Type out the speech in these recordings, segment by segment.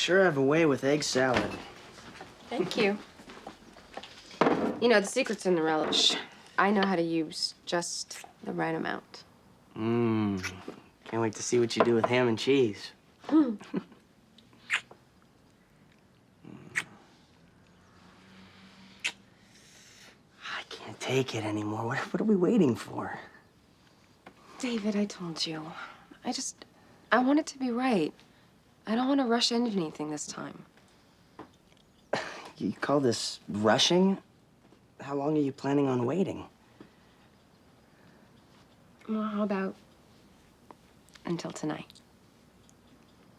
sure have a way with egg salad. Thank you. You know, the secret's in the relish. I know how to use just the right amount. Can't wait to see what you do with ham and cheese. I can't take it anymore. What are we waiting for? David, I told you. I want it to be right. I don't want to rush into anything this time. You call this rushing? How long are you planning on waiting? Well, how about until tonight?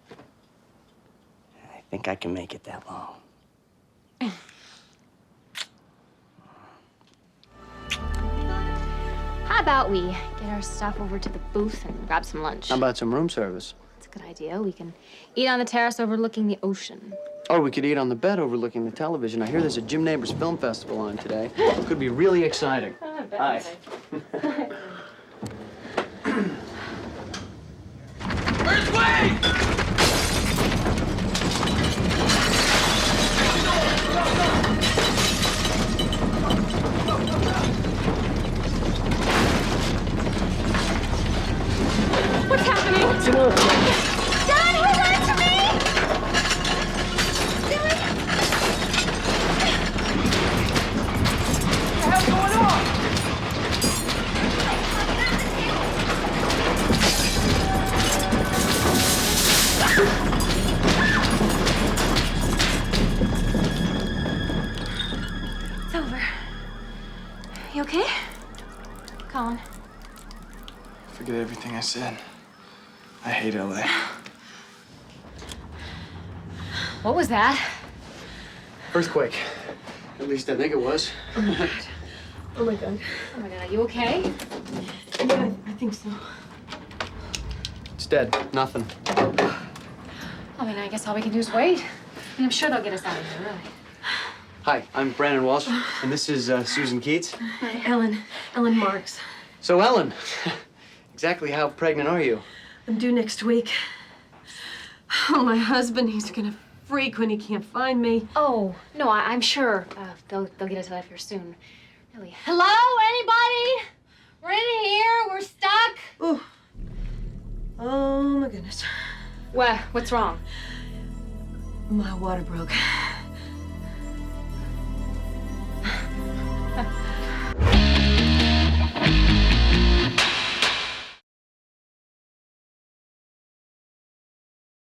I think I can make it that long. How about we get our stuff over to the booth and grab some lunch? How about some room service? That's a good idea. We can eat on the terrace overlooking the ocean. Or we could eat on the bed overlooking the television. I hear there's a Jim Neighbors Film Festival on today. Could be really exciting. Hi. Where's Wade? What's happening? What's the matter? Dad, hold on to me! What the hell's going on? It's over. You okay? Colin. Forget everything I said. I hate LA. What was that? Earthquake. At least I think it was. Oh my God. Oh my God, are you okay? Yeah, I think so. It's dead. Nothing. I mean, I guess all we can do is wait. I mean, I'm sure they'll get us out of here, really. Hi, I'm Brandon Walsh, and this is Susan Keats. Hi, Ellen Marks. So, Ellen, exactly how pregnant are you? I'm due next week. Oh, my husband, he's gonna freak when he can't find me. Oh, no, I'm sure they'll get us out of here soon. Really. Hello, anybody? We're in here. We're stuck. Oh. Oh, my goodness. What's wrong? My water broke.